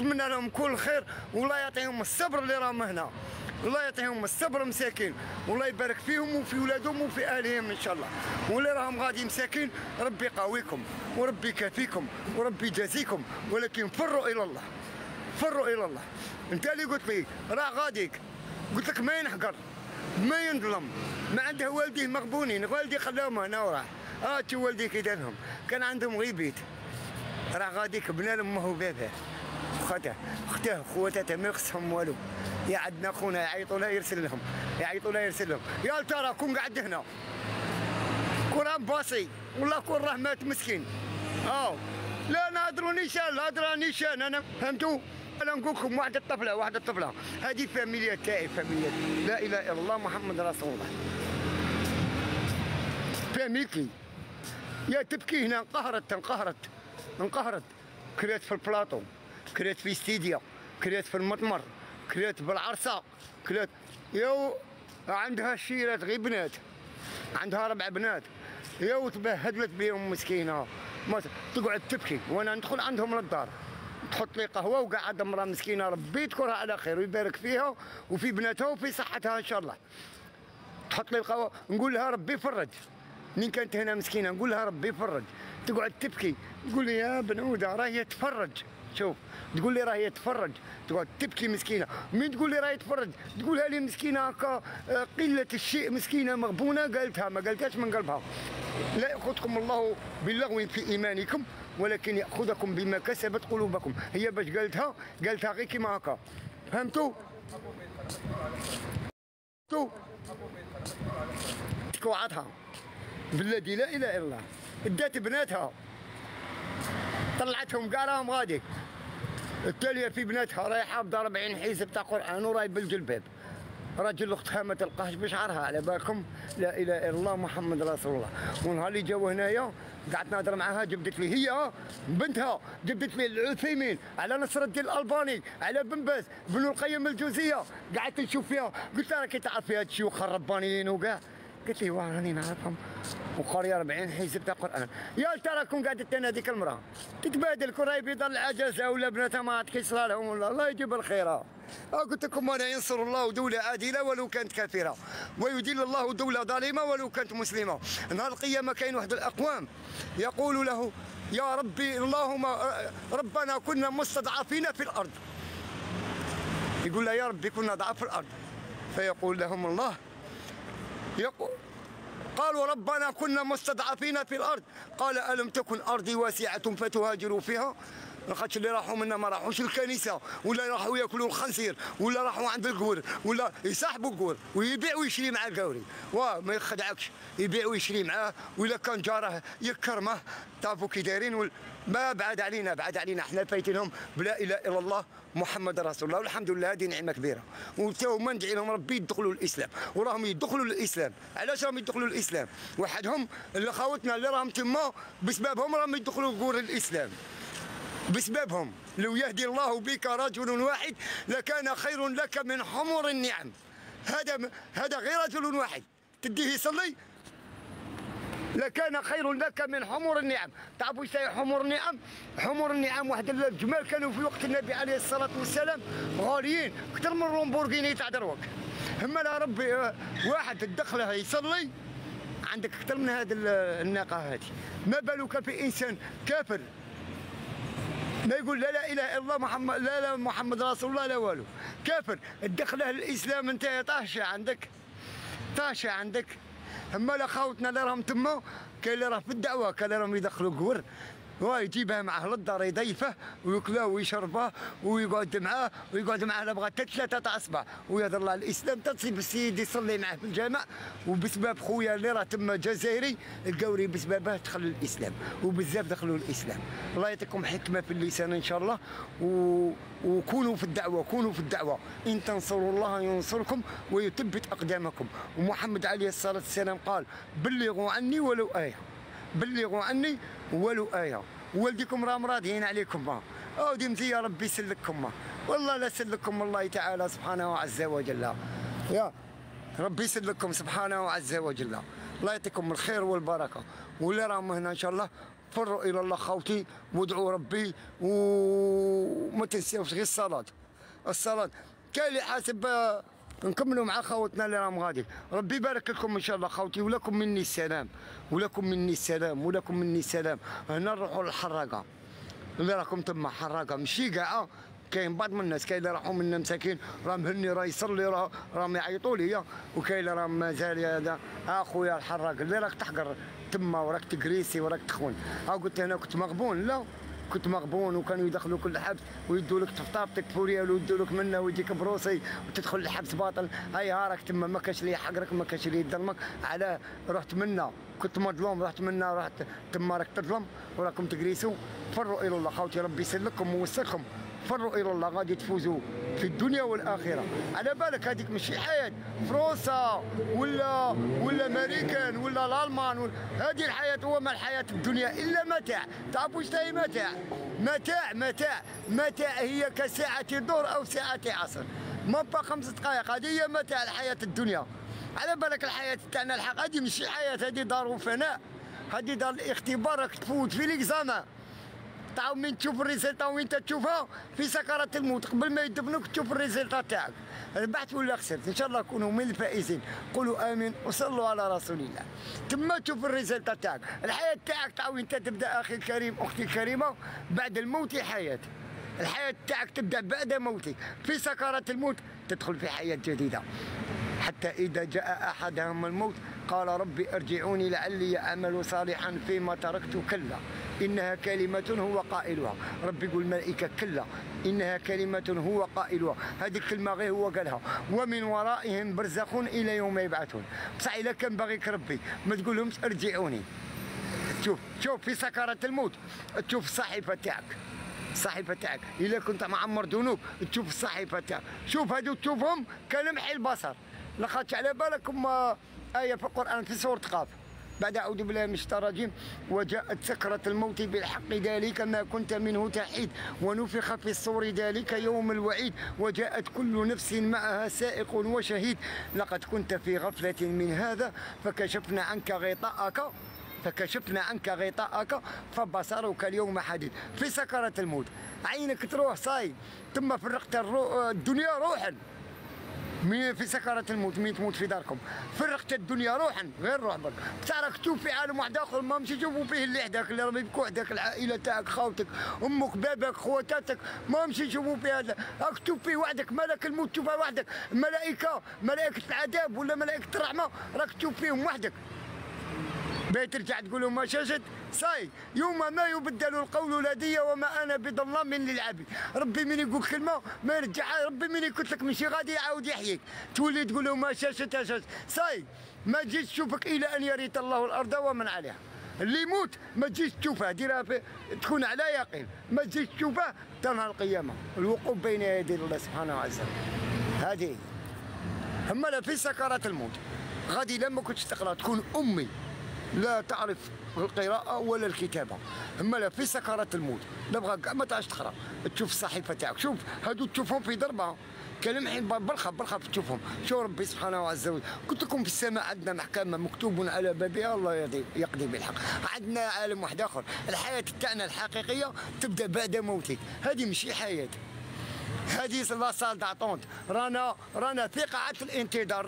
نتمنى لهم كل خير، والله يعطيهم الصبر اللي راهم هنا، الله يعطيهم الصبر مساكين، والله يبارك فيهم وفي ولادهم وفي اهلهم ان شاء الله. واللي راهم غادي مساكين ربي يقويكم وربي يكافيكم وربي يجازيكم، ولكن فروا الى الله، فروا الى الله. انت اللي قلت لي راه غاديك، قلت لك ما ينحقر ما ينظلم، ما عنده والديه مغبونين، والدي خلاهم هنا وراح. تشوف والدي كي دارهم، كان عندهم غير بيت، راه غاديك بنا لامه وباباه، اختاه خواتاته ما يخصهم والو. يا عندنا خونا يعيطوا له يرسل لهم، يعيطوا له يرسل لهم، يا ترى كون قاعد هنا كون راه باصي والله كون راه مات مسكين. لا نهضروا نيشان، هضره نيشان انا فهمتوا. انا نقول لكم واحد الطفله هذه فاميليا تاعي، فاميليا لا اله الا الله محمد رسول الله. فاميلتي يا تبكي هنا، انقهرت كريت في البلاطو، كريت في ستيديا، كريت في المطمر، كريت بالعرصه، كريت عندها شيرات غير بنات، عندها 4 بنات تبهدلت بهم مسكينه، تقعد تبكي وانا ندخل عندهم للدار، تحط لي قهوه وقاعد امراه مسكينه ربي يذكرها على خير ويبارك فيها وفي بناتها وفي صحتها ان شاء الله. تحط لي القهوه نقول لها ربي يفرج، منين كانت هنا مسكينه نقول لها ربي يفرج، تقعد تبكي تقول لي يا بنوده راهي تفرج، شوف تقول لي راهي تفرج، تقعد تبكي مسكينه، من تقول لي راهي تفرج تقولها لي مسكينه هكا قله الشيء، مسكينه مغبونه قالتها ما قالتهاش من قلبها. لا ياخذكم الله باللغو في ايمانكم ولكن ياخذكم بما كسبت قلوبكم. هي باش قالتها غير كيما هكا، فهمتوا؟ تكوعتها بالذي لا اله الا الله، ادات بناتها طلعتهم كاع راهم غادي، التاليه في بناتها راهي حافظه 40 حزب تاع قران وراهي بالجلباب، راجل اختها ما تلقاهش بشعرها على بالكم، لا اله الا الله محمد رسول الله. ونهار اللي جاو هنايا قعدت نهضر معاها، جبدت لي هي بنتها، جبدت لي العثيمين على نصر الدين الالباني على بن باز بن القيم الجوزيه، قعدت نشوف فيها قلت لها راكي تعرفي هاد الشيوخ الربانيين وكاع، قالت لي واه راني نعرفهم وقاريه 40 حزب تاع قران. يا ترى كون قعدت انا هذيك المراه تتبادل كون راهي بيض العجزه ولا بناتها ما عاد كيصرى لهم ولا الله يجيب الخير. قلت لكم انا ينصر الله دوله عادله ولو كانت كافره، ويذل الله دوله ظالمه ولو كانت مسلمه. نهار القيامه كاين واحد الاقوام يقول له يا ربي اللهم ربنا كنا مستضعفين في الارض، يقول له يا ربي كنا ضعاف في الارض، فيقول لهم الله قالوا ربنا كنا مستضعفين في الارض، قال الم تكن ارضي واسعه فتهاجروا فيها. لاخاطش اللي راحوا منا ما راحوش الكنيسه ولا راحوا ياكلوا الخنزير ولا راحوا عند القور ولا يصاحبوا القور ويبيع ويشري مع القوري، ما يخدعكش، يبيع ويشري معاه، ولا كان جاره يكرمه، تعرفوا كي دايرين. ما بعد علينا احنا فايتينهم بلا اله الا الله محمد رسول الله، والحمد لله هذه نعمه كبيره، وتوما ندعي لهم ربي يدخلوا الاسلام، وراهم يدخلوا للاسلام. علاش راهم يدخلوا للاسلام؟ وحدهم اللي خاوتنا اللي راهم تما بسببهم راهم يدخلوا لقور الاسلام، بسببهم. لو يهدي الله بك رجل واحد لكان خير لك من حمر النعم. هذا غير رجل واحد تديه يصلي لكان خير لك من حمر النعم. تعرفوا ايش هي حمر النعم؟ حمر النعم واحد الجمال كانوا في وقت النبي عليه الصلاه والسلام غاليين اكثر من اللامبورغيني تاع دروك. اما لا ربي واحد تدخله يصلي عندك اكثر من هذه الناقه هذه، ما بالك في انسان كافر ما يقول لا اله الا الله محمد لا محمد رسول الله لا والو، كافر تدخله الاسلام انت طاشة عندك. اما لا خاوتنا اللي راهم تما كاين اللي راه في الدعوه، كاين اللي راهم يدخلوا قور ويجيبها معاه للدار يضيفه وياكله ويشربه ويقعد معاه لا بغى حتى 3 تاع الصباح ويهضر الله على الاسلام، تصيب السيد يصلي معاه في الجامع. وبسبب خويا اللي راه تما جزائري القوري بسببه دخل الاسلام وبزاف دخلوا الاسلام. الله يعطيكم حكمه في اللسان ان شاء الله، وكونوا في الدعوه، ان تنصروا الله ينصركم ويثبت اقدامكم. ومحمد عليه الصلاه والسلام قال بلغوا عني ولو آية. والديكم راهم راضيين عليكم، دي مزيه ربي يسلككم، والله لا سلككم الله تعالى سبحانه عز وجل، يا ربي يسلككم سبحانه عز وجل. الله يعطيكم الخير والبركه، واللي راهم هنا ان شاء الله فروا الى الله خوتي وادعوا ربي وما تنساوش غير الصلاه كاين اللي حاسب. نكملوا مع خوتنا اللي راهم غادي. ربي يبارك لكم ان شاء الله خوتي، ولكم مني السلام ولكم مني السلام ولكم مني السلام. هنا نروحوا للحراقه اللي راكم تما حراقه ماشي كاع، كاين بعض من الناس كاين اللي راحوا منا مساكين راه مهني راه يصلي راهم يعيطوا لي، وكاين اللي راه مازال هذا اخويا الحراق اللي راك تحقر تما وراك تكريسي وراك تخون. قلت انا كنت مغبون، لا كنت مغبون وكانوا يدخلوك للحبس ويدوا لك طفطافتك فوريال ويدوا لك منه ويجيك بروسي وتدخل للحبس باطل. هاي هاراك تما ما كاش اللي يحقرك ما كاش اللي يظلمك. على رحت منا كنت مظلوم، رحت منا رحت تما راك تظلم وراكم تكريسوا. فروا الى الله خوتي، ربي يسلكم ويوسخكم. فروا الى الله غادي تفوزوا في الدنيا والاخره. على بالك هذيك ماشي حياه فرنسا ولا امريكان ولا الالمان هذه الحياه. هو ما الحياه الدنيا الا متاع. تعرفوا واش هي متاع؟ متاع هي كساعه ظهر او ساعه عصر، ما بقى 5 دقائق. هذه هي متاع الحياه الدنيا. على بالك الحياه تاعنا الحق هذه ماشي حياه، هذه دار وفناء، هذه دار الاختبار. راك تفوت في ليكزامان تعاود من تشوف الريزلتا وين تشوفها في سكرات الموت قبل ما يدفنوك تشوف الريزلتا تاعك ربحت ولا خسرت. ان شاء الله نكونوا من الفائزين. قولوا امين وصلوا على رسول الله. تما تشوف الريزلتا تاعك. الحياه تاعك تعاود انت تبدا اخي الكريم اختي الكريمه. بعد الموت حياه، الحياه تاعك تبدا بعد موتك. في سكرات الموت تدخل في حياه جديده، حتى اذا جاء احدهم الموت قال ربي ارجعوني لعلي اعمل صالحا فيما تركت. كلا إنها كلمة هو قائلها. ربي يقول الملائكة كلا إنها كلمة هو قائلها. هذه الكلمة غير هو قالها. ومن ورائهم برزخ إلى يوم يبعثون. بصح إلا كان باغيك ربي ما تقولهمش ارجعوني. شوف في سكرات الموت تشوف الصحيفة تاعك إلا كنت معمر ذنوب تشوف الصحيفة تاعك. شوف هذو تشوفهم كلمح البصر. لاخاطش على بالكم آية في القرآن في سورة قاف بعد أعوذ بالله من الشيطان الرجيم وجاءت سكرة الموت بالحق ذلك ما كنت منه تحيد ونفخ في الصور ذلك يوم الوعيد وجاءت كل نفس معها سائق وشهيد لقد كنت في غفلة من هذا فكشفنا عنك غطاءك فبصرك اليوم حديد. في سكرة الموت عينك تروح صاي ثم فرقت الدنيا روحا. في سكرات الموت مين تموت في داركم فرقت الدنيا روحا غير روح برك. بصح راك تشوف في عالم واحد اخر ما مشي تشوفوا فيه اللي حداك اللي راهم يبكوا حداك العائله تاعك خوتك امك باباك خواتاتك ما مشي تشوفوا فيه هذا. راك تشوف فيه وحدك ملك الموت تشوفها وحدك. ملائكه العذاب ولا ملائكه الرحمه راك تشوف فيهم وحدك. باغي ترجع تقول لهم ما شاشت صاي يوم ما يبدل القول لدي وما انا بظلام للعبيد. ربي من يقول كلمه ما يرجعها. ربي من يقول لك ماشي غادي يعاود يحييك تولي تقول لهم ما شاشت صاي. ما تجيش تشوفك الى ان يرث الله الارض ومن عليها. اللي يموت ما تجيش تشوفها ديرها تكون على يقين. ما تجيش تشوفها تنهار القيامه الوقوف بين يدي الله سبحانه وتعالى. هذه اما في سكرات الموت غادي لما كنتش تقرا تكون امي لا تعرف القراءة ولا الكتابة. اما لا في سكرات الموت لا بغا كاع ما تعرفش تقرا تشوف الصحيفة تاعك. شوف هادو تشوفهم في ضربة كلمحين برخة تشوفهم. شو ربي سبحانه عز وجل قلت لكم في السماء عندنا محكمة مكتوب على بابها الله يقضي بالحق. عندنا عالم واحد آخر. الحياة تاعنا الحقيقية تبدأ بعد موتك. هذه ماشي حياة، هذه لا سال داتونت. رانا في قاعة الانتظار.